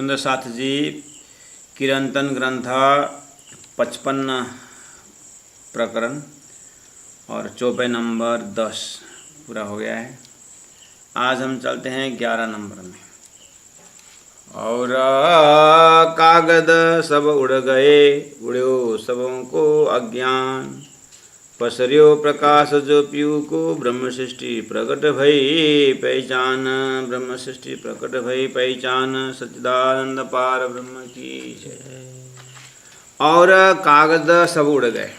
सुरेंद्र साथ जी किरंतन ग्रंथ 55 प्रकरण और चौपाई नंबर 10 पूरा हो गया है। आज हम चलते हैं 11 नंबर में। और कागद सब उड़ गए, उड़्यो सबों को अज्ञान, पसर्यो प्रकाश जो पीयू को, ब्रह्म सृष्टि प्रकट भई पहचान, ब्रह्म सृष्टि प्रकट भई पहचान, सच्चिदानंद पार ब्रह्म की जय। और कागज सब उड़ गए,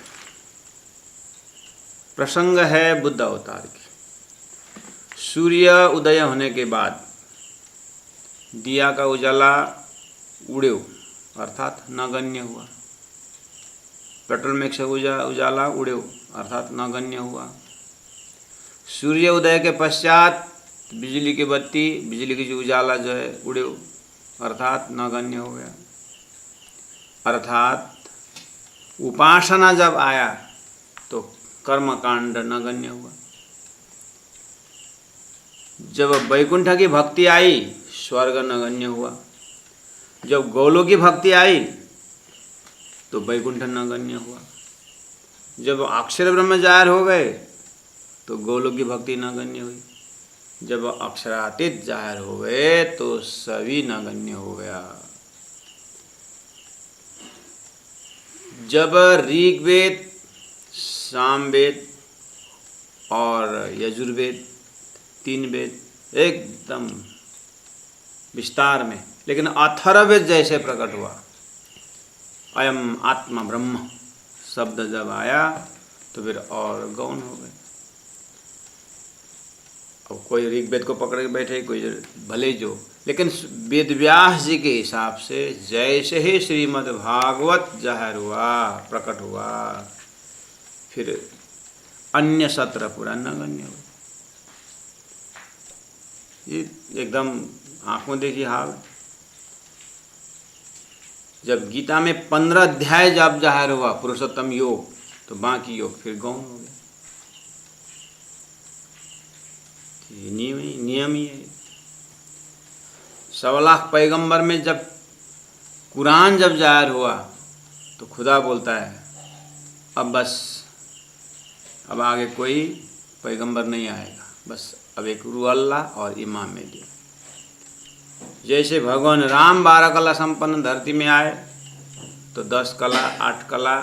प्रसंग है बुद्ध अवतार की। सूर्य उदय होने के बाद दिया का उजाला उड़्यो अर्थात नगण्य हुआ, पेट्रोल में से उजाला उड़्यो अर्थात नगण्य हुआ। सूर्य उदय के पश्चात बिजली की बत्ती, बिजली की जो उजाला जो है उड़्यो अर्थात नगण्य हो गया। अर्थात उपासना जब आया तो कर्मकांड नगण्य हुआ। जब वैकुंठ की भक्ति आई स्वर्ग नगण्य हुआ। जब गौलों की भक्ति आई तो वैकुंठ नगण्य हुआ। जब अक्षर ब्रह्म जाहिर हो गए तो गौलों की भक्ति नगण्य हुई। जब अक्षरातीत जाहिर हो गए तो सभी नगण्य हो गया। जब ऋग्वेद, सामवेद और यजुर्वेद, 3 वेद एकदम विस्तार में, लेकिन अथर्ववेद जैसे प्रकट हुआ, अयम आत्मा ब्रह्म शब्द जब आया तो फिर और गौण हो गए। अब कोई ऋग्वेद को पकड़ के बैठे, कोई भले जो, लेकिन वेदव्यास जी के हिसाब से जैसे ही श्रीमद् भागवत जाहिर हुआ, प्रकट हुआ, फिर अन्य सत्र पूरा नगण्य हुआ। ये एकदम आंखों देखी हाल। जब गीता में 15 अध्याय जब जाहिर हुआ पुरुषोत्तम योग, तो बाकी योग फिर गौण हो गए। नियम ही है। 1.25 लाख पैगंबर में जब कुरान जब जाहिर हुआ तो खुदा बोलता है अब बस, अब आगे कोई पैगंबर नहीं आएगा, बस अब एक रू अल्लाह और इमाम में दिया। जैसे भगवान राम 12 कला संपन्न धरती में आए तो 10 कला, 8 कला,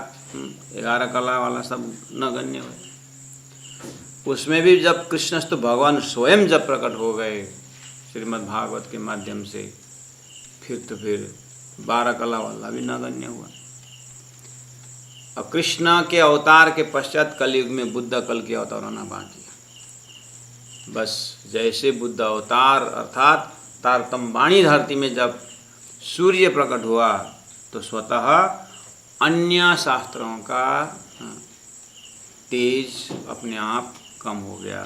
11 कला वाला सब नगण्य हुए। उसमें भी जब कृष्णस्तु भगवान स्वयं जब प्रकट हो गए श्रीमद् भागवत के माध्यम से, फिर 12 कला वाला भी नगण्य हुआ। अब कृष्ण के अवतार के पश्चात कलयुग में बुद्ध कल के अवतार होना बाकी है। बस जैसे बुद्ध अवतार अर्थात तारतम वाणी धरती में जब सूर्य प्रकट हुआ तो स्वतः अन्य शास्त्रों का तेज अपने आप कम हो गया,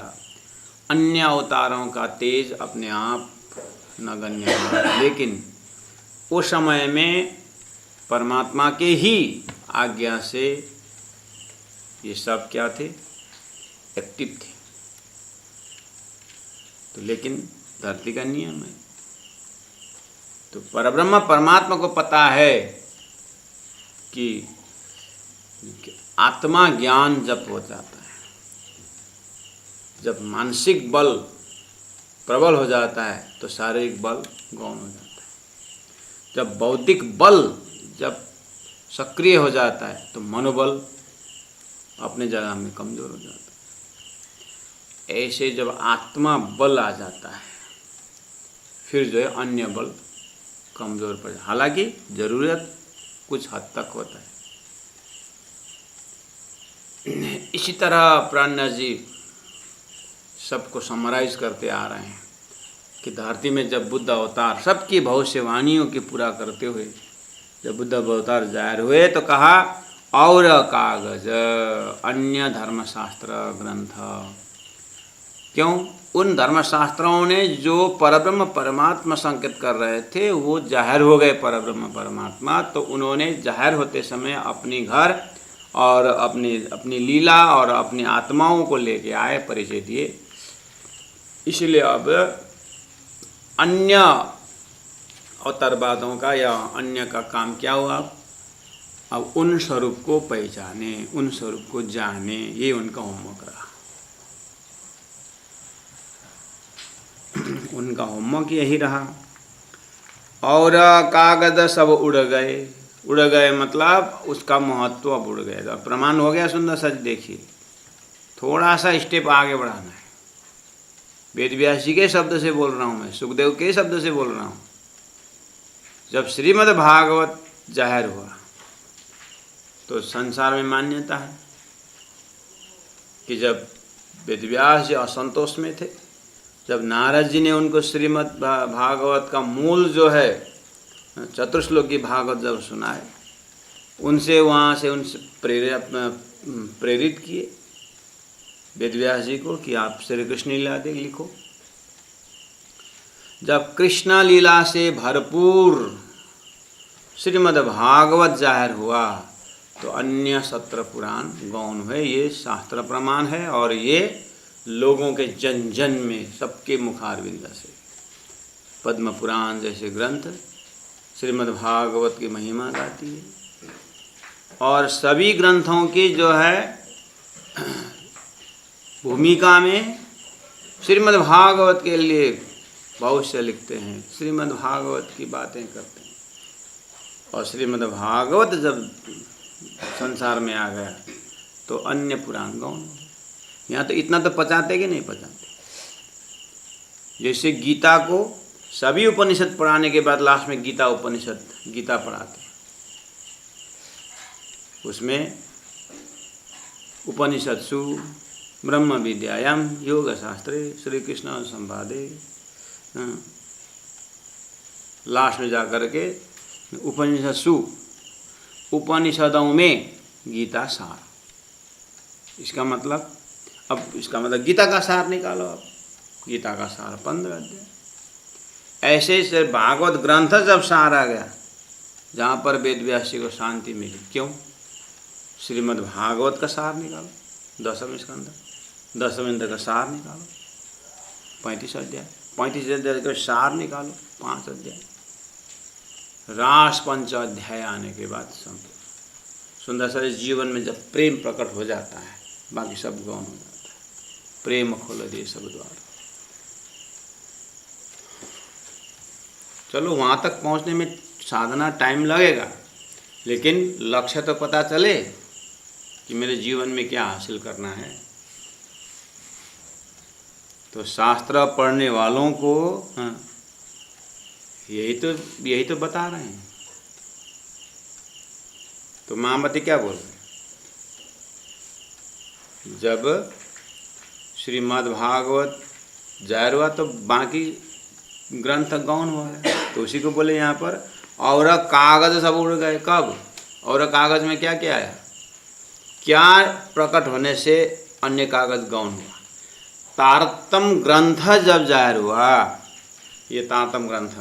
अन्य अवतारों का तेज अपने आप नगण्य हुआ। लेकिन उस समय में परमात्मा के ही आज्ञा से ये सब क्या थे, एक्टिव थे। तो लेकिन धरती का नियम है, तो परब्रह्म परमात्मा को पता है कि आत्मा ज्ञान जब हो जाता है, जब मानसिक बल प्रबल हो जाता है तो शारीरिक बल गौण हो जाता है। जब बौद्धिक बल जब सक्रिय हो जाता है तो मनोबल अपने जगह में कमजोर हो जाता है। ऐसे जब आत्मा बल आ जाता है फिर जो है अन्य बल कमजोर पड़ जाए। हालांकि जरूरत कुछ हद तक होता है। इसी तरह प्राणनाथ जी सबको समराइज करते आ रहे हैं कि धरती में जब बुद्ध अवतार सबकी भविष्यवाणियों की पूरा करते हुए जब बुद्ध अवतार जाहिर हुए तो कहा और कागज अन्य धर्मशास्त्र ग्रंथ। क्यों? उन धर्मशास्त्रों ने जो परब्रह्म परमात्मा संकेत कर रहे थे वो जाहिर हो गए परब्रह्म परमात्मा, तो उन्होंने जाहिर होते समय अपनी घर और अपनी लीला और अपनी आत्माओं को लेके आए, परिचय दिए। इसलिए अब अन्य अवतारवादों का या अन्य का काम क्या हुआ? अब उन स्वरूप को पहचाने, उन स्वरूप को जाने, ये उनका होमवर्क रहा। उनका होमवर्क यही रहा। और कागज सब उड़ गए। उड़ गए मतलब उसका महत्व अब उड़ गया। प्रमाण हो गया सुंदर सच। देखिए, थोड़ा सा स्टेप आगे बढ़ाना है। वेद व्यास जी के शब्द से बोल रहा हूँ मैं, सुखदेव के शब्द से बोल रहा हूँ। जब श्रीमद् भागवत जाहिर हुआ तो संसार में मान्यता है कि जब वेद व्यास जी असंतोष में थे, जब नारद जी ने उनको श्रीमद् भागवत का मूल जो है चतुश्लोकी भागवत जब सुनाए, उनसे वहाँ से उनसे प्रेरित किए वेद व्यास जी को कि आप श्री कृष्ण लीला देख लिखो। जब कृष्ण लीला से भरपूर श्रीमद् भागवत जाहिर हुआ तो अन्य 17 पुराण गौण हुए। ये शास्त्र प्रमाण है और ये लोगों के जन जन में सबके मुखारविंद से पद्म पुराण जैसे ग्रंथ श्रीमद् भागवत की महिमा गाती है। और सभी ग्रंथों की जो है भूमिका में श्रीमद् भागवत के लिए बहुत से लिखते हैं, श्रीमद् भागवत की बातें करते हैं। और श्रीमद् भागवत जब संसार में आ गया तो अन्य पुराण गौण। यहाँ तो इतना तो पचाते कि नहीं पचाते। जैसे गीता को सभी उपनिषद पढ़ाने के बाद लास्ट में गीता उपनिषद गीता पढ़ाते हैं। उसमें उपनिषत्सु ब्रह्म विद्यायाम योग शास्त्रे श्री कृष्ण संवादे, लास्ट में जाकर के उपनिषत्सु उपनिषदों में गीता सार। इसका मतलब गीता का सार निकालो। अब गीता का सार 15 अध्याय। ऐसे से भागवत ग्रंथ जब सार आ गया, जहाँ पर वेद व्यास जी को शांति मिली। क्यों? श्रीमद् भागवत का सार निकालो, 10वें स्कंद, 10वें का सार निकालो, 35 अध्याय, 35 अध्याय का सार निकालो, 5 अध्याय। रास 5 अध्याय आने के बाद संपूर्ण सुंदर सा जीवन में जब प्रेम प्रकट हो जाता है, बाकी सब गौण हो जाता है। प्रेम खोल दे सब द्वार। चलो वहाँ तक पहुँचने में साधना टाइम लगेगा, लेकिन लक्ष्य तो पता चले कि मेरे जीवन में क्या हासिल करना है। तो शास्त्र पढ़ने वालों को यही तो बता रहे हैं। तो महामती क्या बोल रहे हैं? जब श्रीमद् भागवत जाहिर हुआ तो बाकी ग्रंथ गौण हुआ है। तो उसी को बोले यहाँ पर, और कागज सब उड़ गए। कब? और कागज में क्या क्या आया? क्या प्रकट होने से अन्य कागज गौण हुआ? तारतम ग्रंथ जब जाहिर हुआ, ये तारतम ग्रंथ,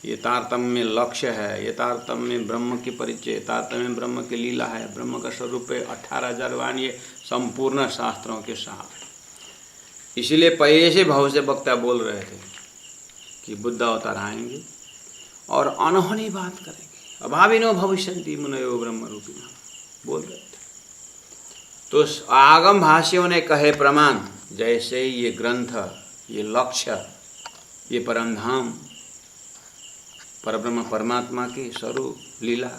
ये तारतम्य में लक्ष्य है, ये तारतम्य में ब्रह्म की परिचय, तारतम्य में ब्रह्म की लीला है, ब्रह्म का स्वरूप है, 18,000 वाणी, ये संपूर्ण शास्त्रों के साथ। इसीलिए पहले से भाव से वक्ता बोल रहे थे कि बुद्ध अवतार आएंगे और अनहोनी बात करेंगे। अभाविनो भविष्यन्ति मुनयो ब्रह्म रूपिणः बोल रहे थे। तो आगम भाष्यों ने कहे प्रमाण, जैसे ये ग्रंथ, ये लक्ष्य, ये परमधाम, परब्रह्म परमात्मा के स्वरूप लीला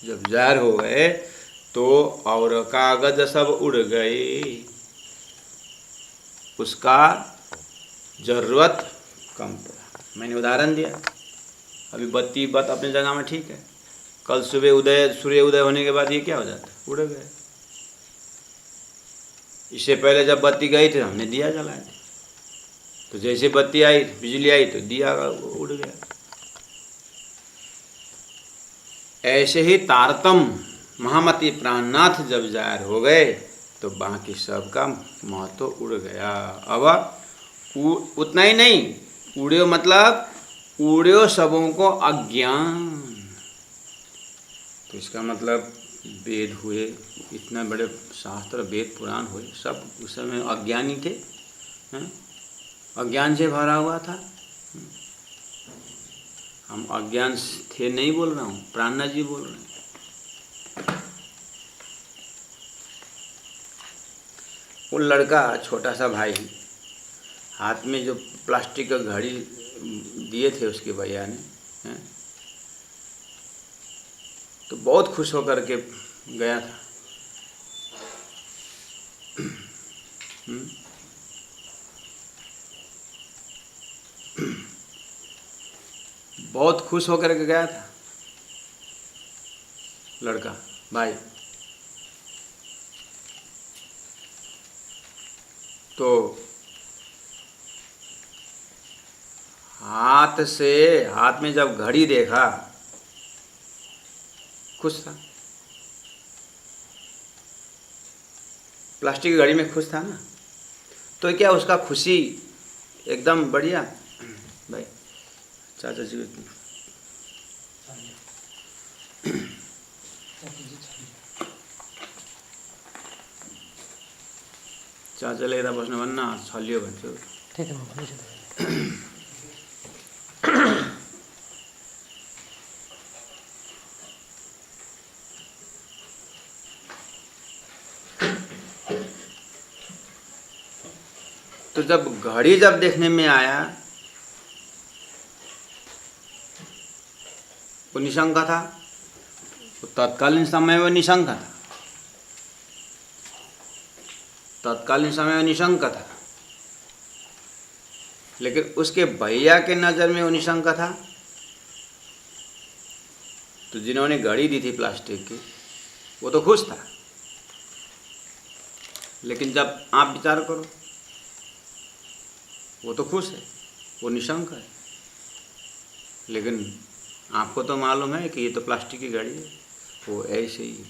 जब जाहिर हो गए तो और कागज सब उड़ गए। उसका जरूरत कम पड़ा। मैंने उदाहरण दिया, अभी बत्ती अपनी जगह में ठीक है, कल सुबह सूर्य उदय होने के बाद ये क्या हो जाता है? उड़ गए। इससे पहले जब बत्ती गई थी हमने दिया जलाया, तो जैसे बत्ती आई, बिजली आई तो दिया उड़ गया। ऐसे ही तारतम महामती प्राणनाथ जब जाहिर हो गए तो बाकी सब का महत्व उड़ गया। अब उतना ही नहीं, उड़े मतलब उड़े सबों को अज्ञान। तो इसका मतलब वेद हुए, इतना बड़े शास्त्र वेद पुराण हुए, सब उस समय अज्ञानी थे, अज्ञान से भरा हुआ था। हम अज्ञान थे नहीं बोल रहा हूँ, प्राणनाथ जी बोल रहे हैं। वो लड़का छोटा सा भाई हाथ में जो प्लास्टिक का घड़ी दिए थे उसके भैया ने, हैं, तो बहुत खुश होकर के गया था। बहुत खुश होकर के गया था लड़का भाई। तो हाथ में जब घड़ी देखा खुश था। प्लास्टिक की घड़ी में खुश था ना, तो क्या उसका खुशी एकदम बढ़िया। भाई चाचा जी चाचाले यता बस्नु भन्न छलियो भन्छु। तो जब घड़ी जब देखने में आया वो निशंक था, वो तत्कालीन समय में निशंक था, तत्कालीन समय में निशंक था। लेकिन उसके भैया के नज़र में वो निशंक था। तो जिन्होंने घड़ी दी थी प्लास्टिक की वो तो खुश था। लेकिन जब आप विचार करो वो तो खुश है, वो निशंक है। लेकिन आपको तो मालूम है कि ये तो प्लास्टिक की घड़ी है। वो ऐसे ही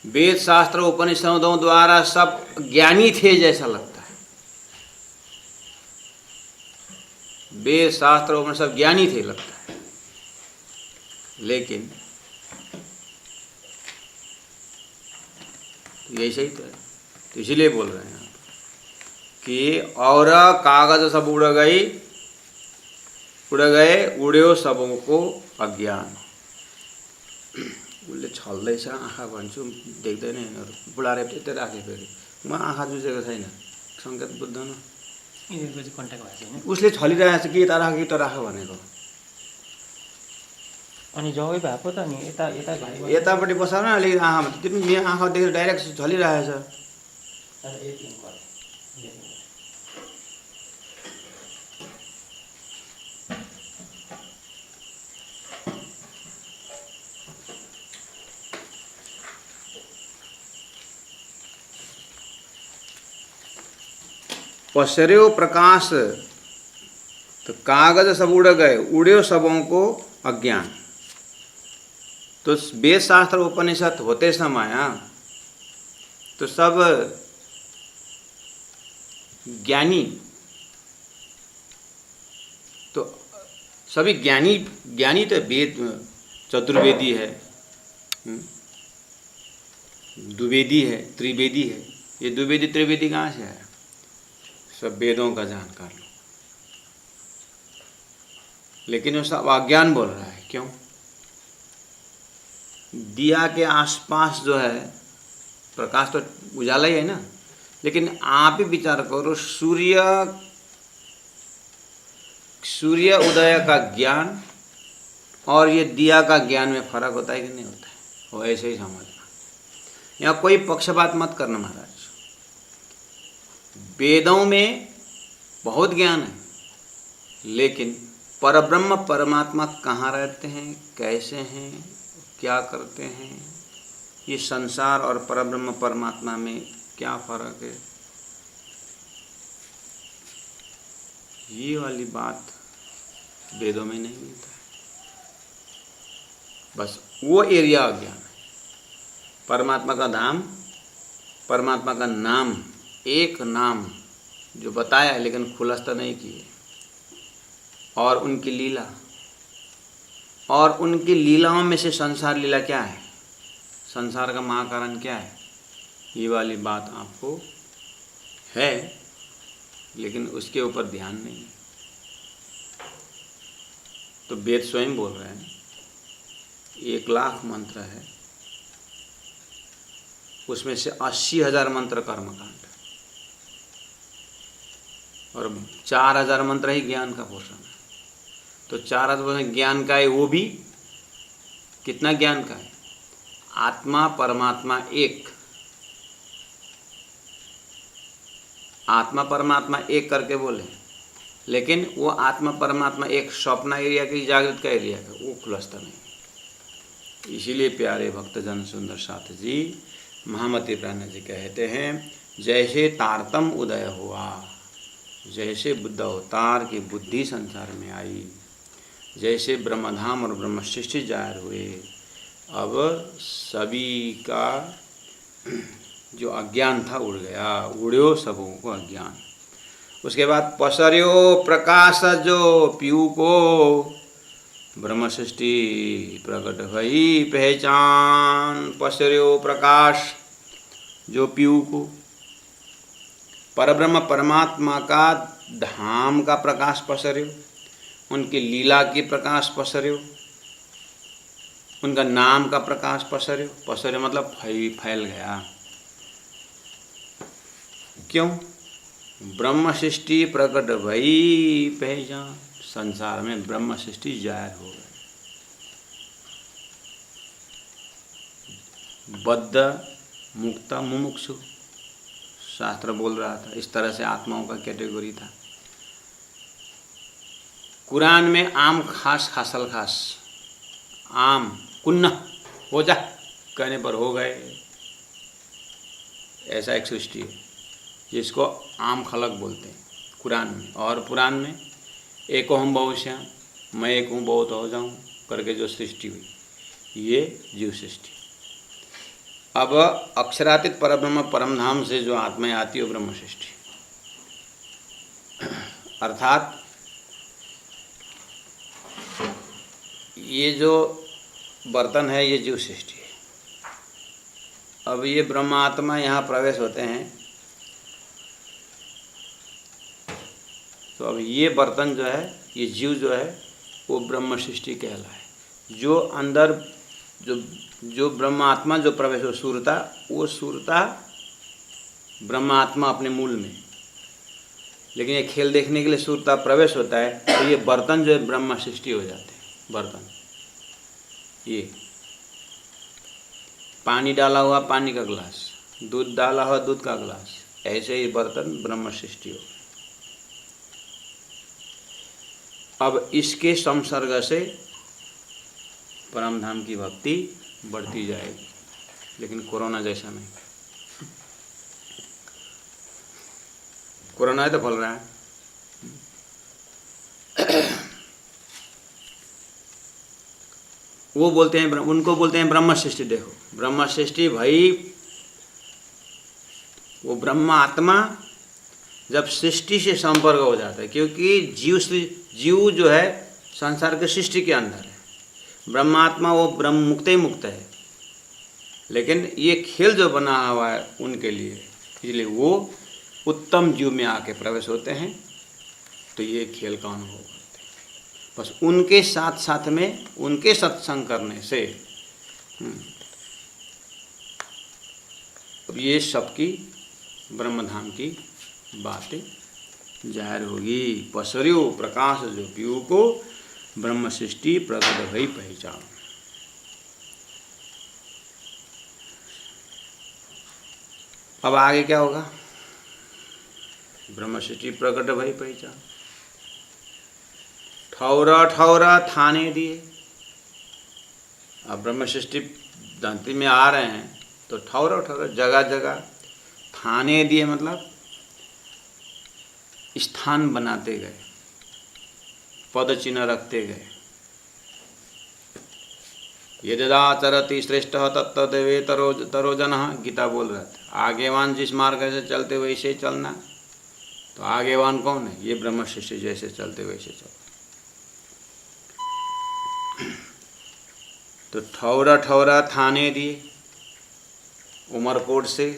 वेद शास्त्र उपनिषदों द्वारा सब ज्ञानी थे जैसा लगता है। वेद शास्त्र उपनिषद ज्ञानी थे लगता है। लेकिन यही सही तो है। तो इसीलिए बोल रहे हैं कि और कागज सब उड़ गए उड्यो सबों को अज्ञान। उसले छल्दैछ आँखा भन्छु देख्दैन यिनीहरू बुढाले त्यतै राखे फेरि म आँखा जुझेको छैन सङ्केत बुझ्दैन। उसले छलिरहेछ कि यता राख यता राख भनेको। अनि जबै भए पो त नि यतापट्टि बसाएर न अलिकति आँखामा त्यो मेरो आँखा देखेर डाइरेक्ट छलिरहेछ। पसर्यो प्रकाश तो कागज सब उड़ गए उड़्यो सबों को अज्ञान। तो वेद शास्त्र उपनिषद होते समय तो सब ज्ञानी, तो सभी ज्ञानी तो वेद चतुर्वेदी है, द्विवेदी है, त्रिवेदी है। ये द्विवेदी त्रिवेदी कहाँ से है? सब वेदों का जानकार लोग। लेकिन वो सब अज्ञान बोल रहा है। क्यों? दिया के आसपास जो है प्रकाश तो उजाला ही है ना। लेकिन आप ही विचार करो, सूर्य उदय का ज्ञान और ये दिया का ज्ञान में फर्क होता है कि नहीं होता है? वो ऐसे ही समझना। यहाँ कोई पक्षपात मत करना महाराज। वेदों में बहुत ज्ञान है, लेकिन परब्रह्म परमात्मा कहाँ रहते हैं, कैसे हैं, क्या करते हैं, ये संसार और परब्रह्म परमात्मा में क्या फर्क है, ये वाली बात वेदों में नहीं मिलता है। बस वो एरिया अज्ञान है। परमात्मा का धाम, परमात्मा का नाम, एक नाम जो बताया है लेकिन खुलासा नहीं किए, और उनकी लीला, और उनकी लीलाओं में से संसार लीला क्या है, संसार का महाकारण क्या है, ये वाली बात आपको है लेकिन उसके ऊपर ध्यान नहीं है। तो वेद स्वयं बोल रहे हैं 1,00,000 मंत्र है, उसमें से 80,000 मंत्र कर्मकांड और 4,000 मंत्र ही ज्ञान का पोषण है। तो 4,000 ज्ञान का है, वो भी कितना ज्ञान का है? आत्मा परमात्मा एक, आत्मा परमात्मा एक करके बोले, लेकिन वो आत्मा परमात्मा एक स्वप्न एरिया की जागृत का एरिया का वो खुलस्ता नहीं। इसीलिए प्यारे भक्तजन सुंदर साथ जी महामती प्राण जी कहते हैं, जैसे तारतम उदय हुआ, जैसे बुद्ध अवतार की बुद्धि संसार में आई, जैसे ब्रह्मधाम और ब्रह्म सृष्टि जाहिर हुए, अब सभी का जो अज्ञान था उड़ गया, उड़्यो सबों को अज्ञान। उसके बाद पसर्यो प्रकाश जो पीयू को, ब्रह्म सृष्टि प्रकट भई पहचान। पसर्यो प्रकाश जो पीयू को, परब्रह्म परमात्मा का धाम का प्रकाश पसर्यो, उनकी लीला की प्रकाश पसर्यो, उनका नाम का प्रकाश पसर्यो। पसर्यो मतलब फैल गया। क्यों? ब्रह्म सृष्टि प्रकट भई पहचान, संसार में ब्रह्म सृष्टि जाहिर हो गई। बद्ध मुक्त मुमुक्षु शास्त्र बोल रहा था, इस तरह से आत्माओं का कैटेगरी था। कुरान में आम खास खासल खास, आम कुन्ना हो जा कहने पर हो गए, ऐसा एक सृष्टि है जिसको आम खलक बोलते हैं कुरान में। और पुराण में एक हम बहुश्याम, मैं एक हूँ बहुत हो जाऊँ करके जो सृष्टि हुई, ये जीव सृष्टि। अब अक्षरातीत परब्रह्म परमधाम से जो आत्माएं आती है वो ब्रह्म सृष्टि, अर्थात ये जो बर्तन है ये जीव सृष्टि है। अब ये ब्रह्मात्मा यहाँ प्रवेश होते हैं, तो अब ये बर्तन जो है, ये जीव जो है वो ब्रह्म सृष्टि कहलाए। जो अंदर जो ब्रह्मात्मा जो प्रवेश हो सूरता, वो सूरता ब्रह्मात्मा अपने मूल में, लेकिन ये खेल देखने के लिए सूरता प्रवेश होता है, तो ये बर्तन जो है ब्रह्म सृष्टि हो जाते हैं। बर्तन ये पानी डाला हुआ पानी का गिलास, दूध डाला हुआ दूध का गिलास, ऐसे ही बर्तन ब्रह्म सृष्टि हो। अब इसके संसर्ग से परमधाम की भक्ति बढ़ती जाएगी, लेकिन कोरोना जैसा नहीं। कोरोना है तो फल रहा है। वो बोलते हैं, उनको बोलते हैं ब्रह्म सृष्टि। देखो ब्रह्म सृष्टि भाई, वो ब्रह्म आत्मा जब सृष्टि से संपर्क हो जाता है, क्योंकि जीव जो है संसार के सृष्टि के अंदर है, ब्रह्मात्मा वो ब्रह्म मुक्त ही मुक्त है, लेकिन ये खेल जो बना हुआ है उनके लिए, इसलिए वो उत्तम जीव में आके प्रवेश होते हैं, तो ये खेल का अनुभव करते हैं। बस उनके साथ साथ में उनके सत्संग करने से अब ये सबकी ब्रह्मधाम की बातें जाहिर होगी। पसर्यो प्रकाश जो पीयू को, ब्रह्म सृष्टि प्रकट भई पहचान। अब आगे क्या होगा? ब्रह्म सृष्टि प्रकट भई पहचान, ठौरा ठौरा थाने दिए। अब ब्रह्म सृष्टि धरती में आ रहे हैं तो ठौरा ठौरा जगह जगह थाने दिए, मतलब स्थान बनाते गए, पद चिन्ह रखते गए। यदाचरति श्रेष्ठ तत्तदेवे तरो जनः, गीता बोल रहा था। आगेवान जिस मार्ग से चलते वैसे चलना, तो आगेवान कौन है? ये ब्रह्म सृष्टि जैसे चलते वैसे चलते। तो ठौरा ठौरा थाने दिए, उमरकोट से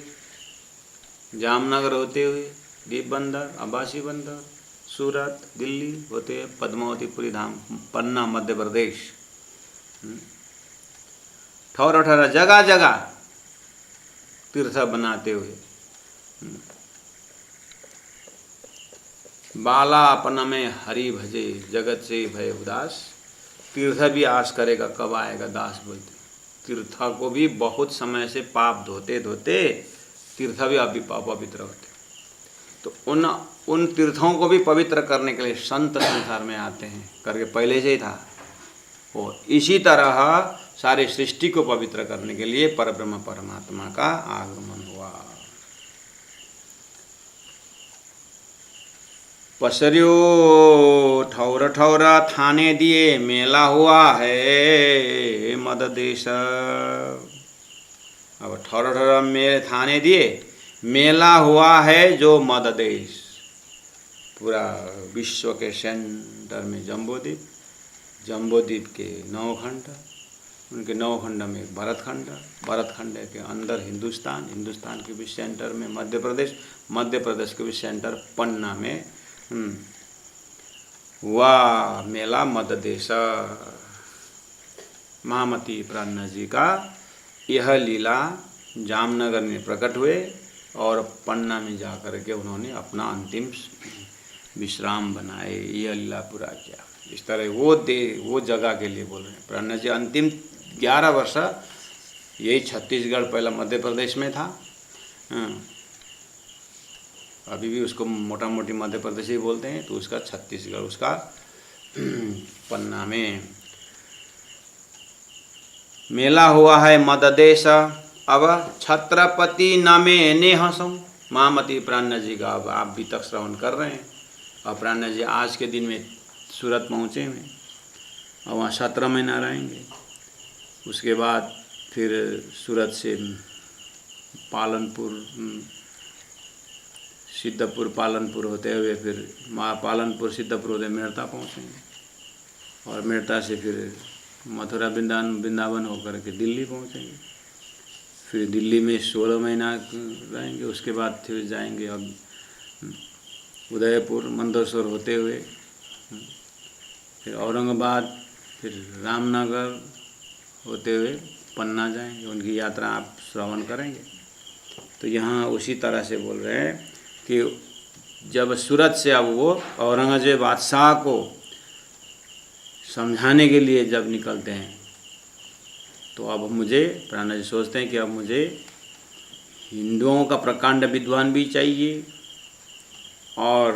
जामनगर होते हुए दीप बंदर, अब्बासी बंदर, सूरत, दिल्ली होते हुए पद्मावतीपुरी धाम, पन्ना मध्य प्रदेश, ठौर ठौरा जगह जगह तीर्थ बनाते हुए बाला अपन में हरि भजे जगत से भय उदास। तीर्थ भी आस करेगा कब आएगा दास बोलते। तीर्थ को भी बहुत समय से पाप धोते धोते तीर्थ भी अभी पवित्र होते। तो उन तीर्थों को भी पवित्र करने के लिए संत संसार में आते हैं करके पहले से ही था। और इसी तरह सारी सृष्टि को पवित्र करने के लिए परब्रह्म परमात्मा का आगमन हुआ। पसरियो ठौर ठौरा थाने दिए मेला हुआ है मद देश। अब ठौर ठौरा मेरे थाने दिए मेला हुआ है जो मद देश। पूरा विश्व के सेंटर में जम्बूद्वीप, जम्बूद्वीप के 9 खंड, उनके 9 खंड में भरत खंड, भरत खंड के अंदर हिंदुस्तान, हिंदुस्तान के भी सेंटर में मध्य प्रदेश, मध्य प्रदेश के भी सेंटर पन्ना में हुआ मेला मद देश। महामती प्राणनाथ जी का यह लीला जामनगर में प्रकट हुए और पन्ना में जाकर के उन्होंने अपना अंतिम विश्राम बनाए, यह लीला पूरा किया। इस तरह वो जगह के लिए बोल रहे हैं। प्राणनाथ जी अंतिम 11 वर्ष यही छत्तीसगढ़, पहला मध्य प्रदेश में था, अभी भी उसको मोटा मोटी मध्य प्रदेश ही बोलते हैं, तो उसका छत्तीसगढ़, उसका पन्ना में मेला हुआ है मद देश। अब छत्रपति नमे नेहसों, महामती प्राणनाथ जी का अब आप भी तक श्रवण कर रहे हैं। और प्राणनाथ जी आज के दिन में सूरत पहुँचे हैं और वहाँ 17 महीना रहेंगे। उसके बाद फिर सूरत से पालनपुर, सिद्धपुर, पालनपुर होते हुए फिर पालनपुर सिद्धपुर होते मेड़ता पहुँचेंगे और मेड़ता से फिर मथुरा वृंदावन होकर के दिल्ली पहुँचेंगे। फिर दिल्ली में 16 महीना रहेंगे। उसके बाद फिर जाएंगे अब उदयपुर, मंदसौर होते हुए फिर औरंगाबाद, फिर रामनगर होते हुए पन्ना जाएंगे। उनकी यात्रा आप श्रवण करेंगे। तो यहाँ उसी तरह से बोल रहे हैं कि जब सूरत से अब वो औरंगजेब बादशाह को समझाने के लिए जब निकलते हैं, तो अब मुझे प्राणनाथ जी सोचते हैं कि अब मुझे हिंदुओं का प्रकांड विद्वान भी चाहिए और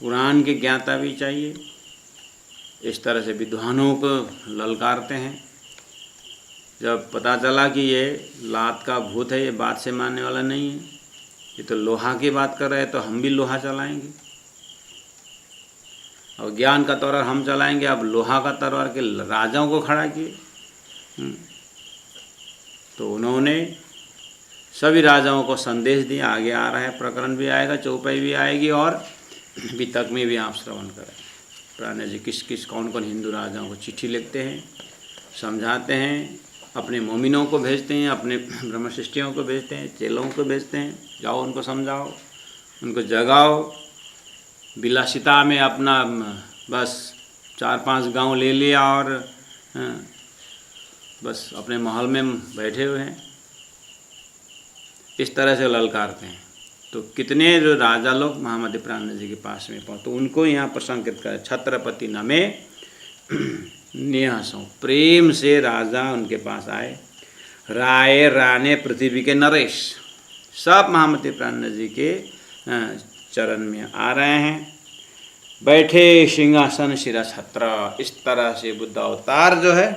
कुरान के ज्ञाता भी चाहिए। इस तरह से विद्वानों को ललकारते हैं। जब पता चला कि ये लात का भूत है, ये बात से मानने वाला नहीं है, ये तो लोहा की बात कर रहे हैं, तो हम भी लोहा चलाएंगे और ज्ञान का तलवार हम चलाएंगे। अब लोहा का तलवार के राजाओं को खड़ा किए। तो उन्होंने सभी राजाओं को संदेश दिया। आगे आ रहा है, प्रकरण भी आएगा, चौपाई भी आएगी और वितक में भी आप श्रवण करें। प्राणनाथ जी किस किस कौन कौन हिंदू राजाओं को चिट्ठी लिखते हैं, समझाते हैं, अपने मोमिनों को भेजते हैं, अपने ब्रह्मशिष्टियों को भेजते हैं, चेलों को भेजते हैं, जाओ उनको समझाओ, उनको जगाओ। विलासिता में अपना बस 4-5 गांव ले लिया और बस अपने महल में बैठे हुए हैं, इस तरह से ललकारते हैं। तो कितने जो राजा लोग महामती प्राणनाथ जी के पास में पहुँचे, तो उनको यहाँ पर संकेत करें, छत्रपति नमे नेहसों, प्रेम से राजा उनके पास आए। राय राने पृथ्वी के नरेश, सब महामती प्राणनाथ जी के चरण में आ रहे हैं। बैठे सिंहासन शिरा छत्र, इस तरह से बुद्ध अवतार जो है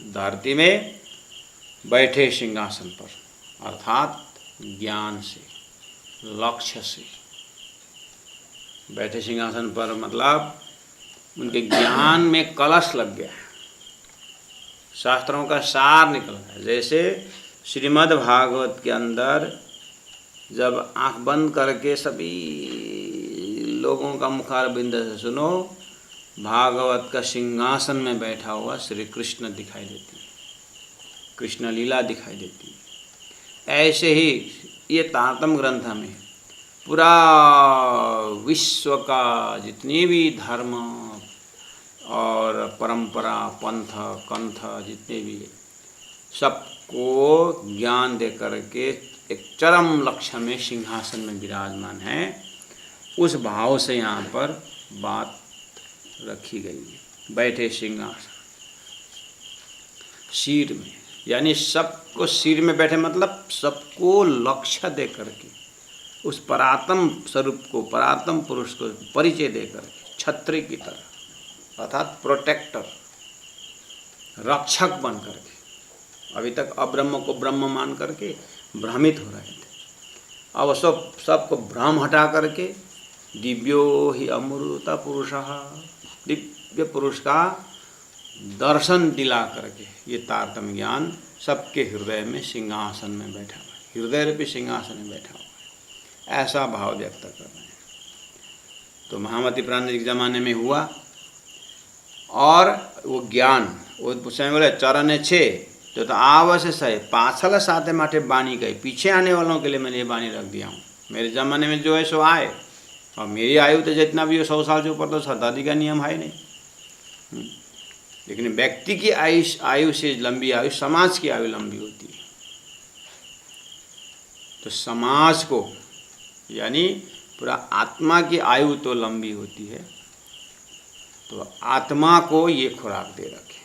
धरती में बैठे सिंहासन पर, अर्थात ज्ञान से, लक्ष्य से बैठे सिंहासन पर, मतलब उनके ज्ञान में कलश लग गया है, शास्त्रों का सार निकल गया। जैसे श्रीमद् भागवत के अंदर जब आंख बंद करके सभी लोगों का मुखारबिंद से सुनो, भागवत का सिंहासन में बैठा हुआ श्री कृष्ण दिखाई देती है, कृष्ण लीला दिखाई देती है। ऐसे ही ये तारतम ग्रंथ में पूरा विश्व का जितने भी धर्म और परंपरा, पंथ, कंथ जितने भी सबको ज्ञान दे करके एक चरम लक्ष्य में सिंहासन में विराजमान है। उस भाव से यहाँ पर बात रखी गई है। बैठे सिंहासन सिर में, यानी सबको सिर में बैठे मतलब सबको लक्ष्य दे करके उस परात्म स्वरूप को, परात्म पुरुष को परिचय दे करके छत्री की तरह अर्थात प्रोटेक्टर, रक्षक बन करके। अभी तक अब्रह्म को ब्रह्म मान करके भ्रमित हो रहे थे, अब सबको भ्रम हटा करके दिव्यो ही अमृत पुरुषः, दिव्य पुरुष का दर्शन दिला करके ये तारतम्य ज्ञान सबके हृदय में सिंहासन में बैठा हुआ है, हृदय रूपी सिंहासन में बैठा हुआ है, ऐसा भाव व्यक्त कर रहे हैं। तो महामती प्राण के ज़माने में हुआ और वो ज्ञान वो उसमें बोले चरण छे तो आवश्यक है पाछल साथे माटे बानी गई, पीछे आने वालों के लिए मैंने ये बानी रख दिया हूँ। मेरे ज़माने में जो है सो आए, और मेरी आयु तो जितना भी हो 100 साल से ऊपर तो शताब्दी का नियम है नहीं। लेकिन व्यक्ति की आयु से लंबी आयु समाज की आयु लंबी होती है। तो समाज को यानी पूरा आत्मा की आयु तो लंबी होती है, तो आत्मा को ये खुराक दे रखे।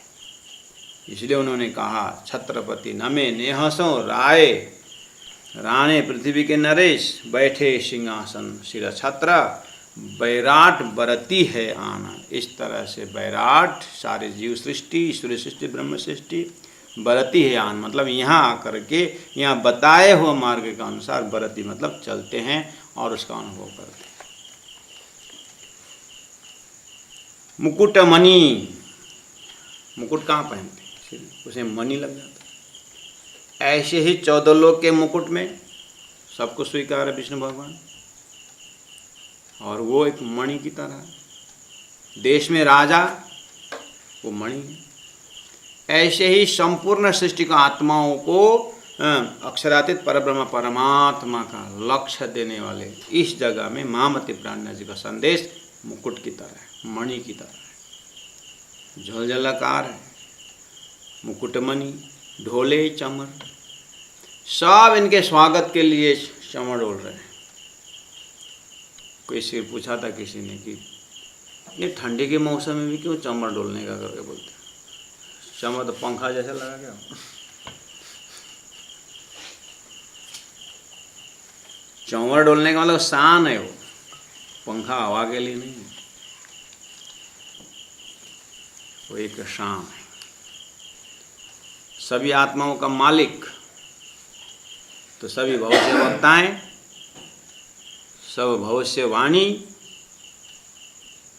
इसलिए उन्होंने कहा छत्रपति नमे नेहसों राय, राणे पृथ्वी के नरेश, बैठे सिंहासन सिर छत्र, बैराट बरती है आना। इस तरह से बैराट सारे जीव सृष्टि, ईश्वरीय सृष्टि, ब्रह्म सृष्टि बरती है आन मतलब यहाँ आकर के यहाँ बताए हुए मार्ग के अनुसार बरती मतलब चलते हैं और उसका अनुभव करते हैं। मुकुट मणि, मुकुट कहाँ पहनते हैं, उसे मणि लग जाता है। ऐसे ही 14 लोक के मुकुट में सबको स्वीकार है विष्णु भगवान, और वो एक मणि की तरह है। देश में राजा वो मणि है। ऐसे ही संपूर्ण सृष्टि का आत्माओं को अक्षरातीत परब्रह्म परमात्मा का लक्ष्य देने वाले इस जगह में महामती प्राज्ञा जी का संदेश मुकुट की तरह है, मणि की तरह है, झलझलाकार है। मुकुटमणि ढोले चमर, सब इनके स्वागत के लिए चमर डोल रहे हैं। कोई से पूछा था किसी ने कि ये ठंडी के मौसम में भी क्यों चमर डोलने का करके बोलते हैं। चमर तो पंखा जैसा लगा क्या, चमर डोलने का मतलब शान है, वो पंखा हवा के लिए नहीं है, वो एक शान है। सभी आत्माओं का मालिक, तो सभी भविष्य वक्ताएं, सब भविष्यवाणी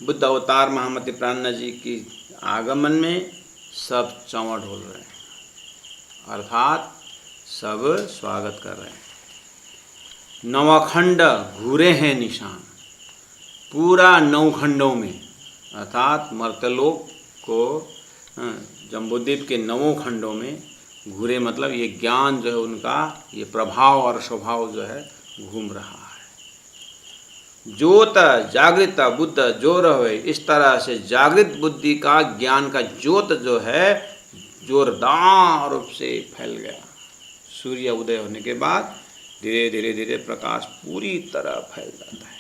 बुद्ध अवतार महामती प्राज्ञा जी की आगमन में सब चमर ढोल रहे हैं, अर्थात सब स्वागत कर रहे हैं। नवखंड घूरे हैं निशान, पूरा 9 खंडों में अर्थात मर्तलोक को जम्बूद्वीप के 9 खंडों में घूरे मतलब ये ज्ञान जो है उनका ये प्रभाव और स्वभाव जो है घूम रहा है। ज्योत जागृत बुद्ध जो रहे, इस तरह से जागृत बुद्धि का ज्ञान का ज्योत जो है जोरदार रूप से फैल गया। सूर्य उदय होने के बाद धीरे धीरे धीरे प्रकाश पूरी तरह फैल जाता है।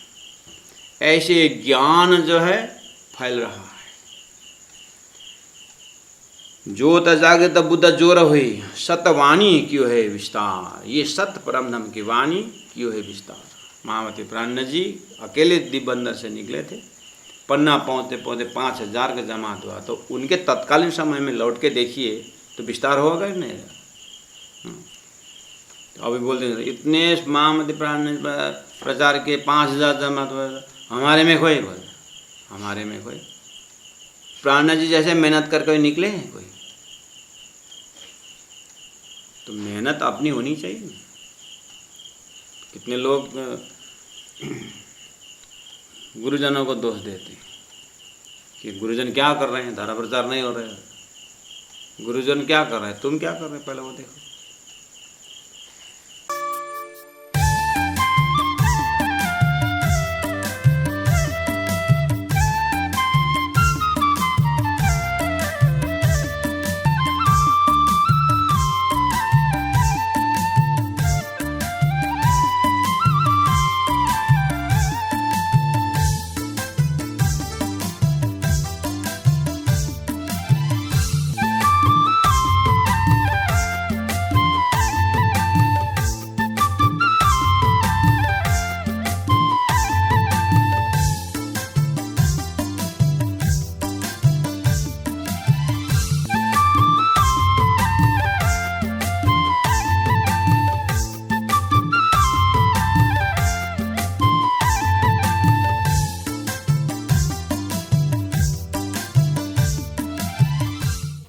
ऐसे ज्ञान जो है फैल रहा है। ज्योत जागृत बुद्ध जोर हुई, सतवाणी क्यों है विस्तार, ये सत परम धाम की वाणी क्यों है विस्तार। महामती प्राज्ञा जी अकेले दीपबंदर से निकले थे, पन्ना पहुँचते पहुँचते 5000 का जमात हुआ, तो उनके तत्कालीन समय में लौट के देखिए तो विस्तार होगा कि नहीं। तो अभी बोलते हैं इतने महामती प्राज्ञा प्रचार के 5000 जमात हुआ, हमारे में कोई बोल, हमारे में कोई प्राज्ञा जी जैसे मेहनत कर कोई निकले हैं कोई, तो मेहनत अपनी होनी चाहिए। कितने लोग गुरुजनों को दोष देते हैं कि गुरुजन क्या कर रहे हैं, धर्म प्रचार नहीं हो रहा है। गुरुजन क्या कर रहे हैं, तुम क्या कर रहे हैं, पहले वो देखो।